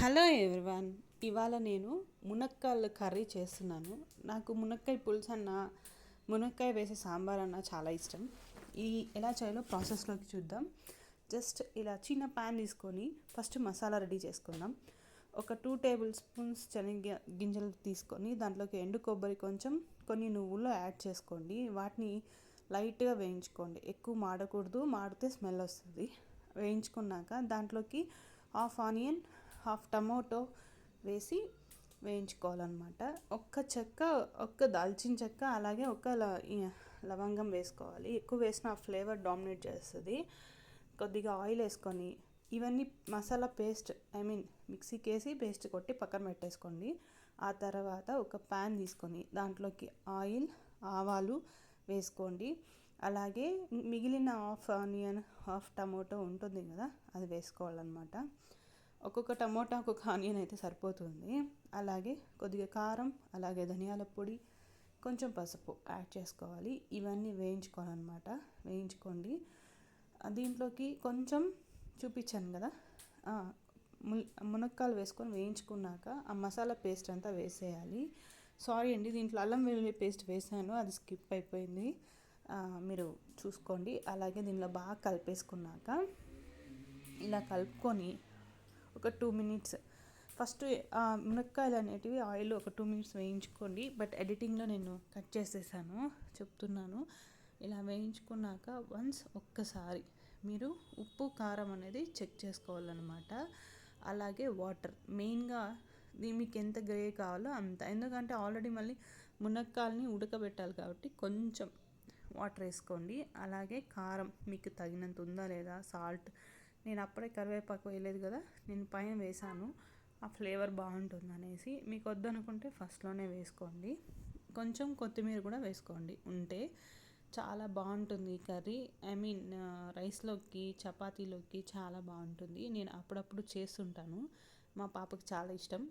Hello everyone. ఇవాళ నేను మునక్కాయల curry చేస్తున్నాను. నాకు మునక్కాయ పులుసు అన్న, మునక్కాయ వేసే సాంబార్ అన్న చాలా ఇష్టం. ఈ ఎలా చేయాలో ప్రాసెస్లోకి చూద్దాం. జస్ట్ ఇలా చిన్న ప్యాన్ తీసుకొని ఫస్ట్ మసాలా రెడీ చేసుకుందాం. ఒక 2 టేబుల్ స్పూన్స్ శనగ గింజలు తీసుకొని దాంట్లోకి ఎండు కొబ్బరి కొంచెం, కొన్ని నువ్వులు యాడ్ చేసుకోండి. వాటిని లైట్గా వేయించుకోండి. ఎక్కువ మాడకూడదు, మాడితే స్మెల్ వస్తుంది. వేయించుకున్నాక దాంట్లోకి హాఫ్ ఆనియన్, హాఫ్ టమోటో వేసి వేయించుకోవాలన్నమాట. ఒక్క దాల్చిన చెక్క, అలాగే లవంగం వేసుకోవాలి. ఎక్కువ వేసిన ఆ ఫ్లేవర్ డామినేట్ చేస్తుంది. కొద్దిగా ఆయిల్ వేసుకొని ఇవన్నీ మసాలా పేస్ట్ మిక్సీకి వేసి పేస్ట్ కొట్టి పక్కన పెట్టేసుకోండి. ఆ తర్వాత ఒక ప్యాన్ తీసుకొని దాంట్లోకి ఆయిల్, ఆవాలు వేసుకోండి. అలాగే మిగిలిన హాఫ్ ఆనియన్, హాఫ్ టమోటో ఉంటుంది కదా, అది వేసుకోవాలన్నమాట. ఒక్కొక్క టమోటా, ఒక్కొక్క ఆనియన్ అయితే సరిపోతుంది. అలాగే కొద్దిగా కారం, అలాగే ధనియాల పొడి, కొంచెం పసుపు యాడ్ చేసుకోవాలి. ఇవన్నీ వేయించుకోవాలన్నమాట. వేయించుకోండి. దీంట్లోకి కొంచెం చూపించాను కదా, మునక్కాయలు వేసుకొని వేయించుకున్నాక ఆ మసాలా పేస్ట్ అంతా వేసేయాలి. సారీ అండి, దీంట్లో అల్లం వెల్లుల్లి పేస్ట్ వేసాను, అది స్కిప్ అయిపోయింది. మీరు చూసుకోండి. అలాగే దీనిలో బాగా కలిపేసుకున్నాక ఇలా కలుపుకొని ఒక 2 మినిట్స్ ఫస్ట్ మునక్కాయలు అనేటివి ఆయిల్ ఒక 2 మినిట్స్ వేయించుకోండి. బట్ ఎడిటింగ్లో నేను కట్ చేసేసాను, చెప్తున్నాను. ఇలా వేయించుకున్నాక ఒక్కసారి మీరు ఉప్పు, కారం అనేది చెక్ చేసుకోవాలన్నమాట. అలాగే వాటర్ మెయిన్గా, మీకు ఎంత గ్రేవీ కావాలో అంత, ఎందుకంటే ఆల్రెడీ మళ్ళీ మునక్కాయలని ఉడకబెట్టాలి కాబట్టి కొంచెం వాటర్ వేసుకోండి. అలాగే కారం మీకు తగినంత ఉందా లేదా, సాల్ట్. నేను అప్పుడే కరివేపాకు వేయలేదు కదా, నేను పైన వేసాను, ఆ ఫ్లేవర్ బాగుంటుంది అనేసి. మీకు వద్దనుకుంటే ఫస్ట్లోనే వేసుకోండి. కొంచెం కొత్తిమీర కూడా వేసుకోండి ఉంటే, చాలా బాగుంటుంది ఈ కర్రీ. రైస్లోకి, చపాతీలోకి చాలా బాగుంటుంది. నేను అప్పుడప్పుడు చేస్తుంటాను, మా పాపకు చాలా ఇష్టం,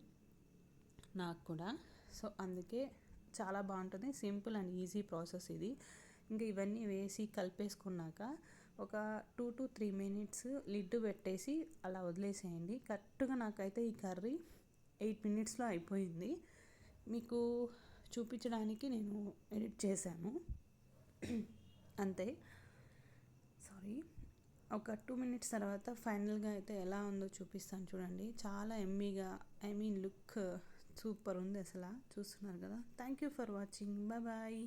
నాకు కూడా. సో అందుకే చాలా బాగుంటుంది. సింపుల్ అండ్ ఈజీ ప్రాసెస్ ఇది. ఇంకా ఇవన్నీ వేసి కలిపేసుకున్నాక ఒక 2 to 3 మినిట్స్ లిడ్ పెట్టేసి అలా వదిలేసేయండి. కరెక్ట్గా నాకైతే ఈ కర్రీ 8 మినిట్స్లో అయిపోయింది. మీకు చూపించడానికి నేను ఎడిట్ చేశాను అంతే. సారీ. ఒక 2 మినిట్స్ తర్వాత ఫైనల్గా అయితే ఎలా ఉందో చూపిస్తాను చూడండి. చాలా ఎమ్మీగా, లుక్ సూపర్ ఉంది అసలు. చూస్తున్నారు కదా. Thank you for watching. Bye bye.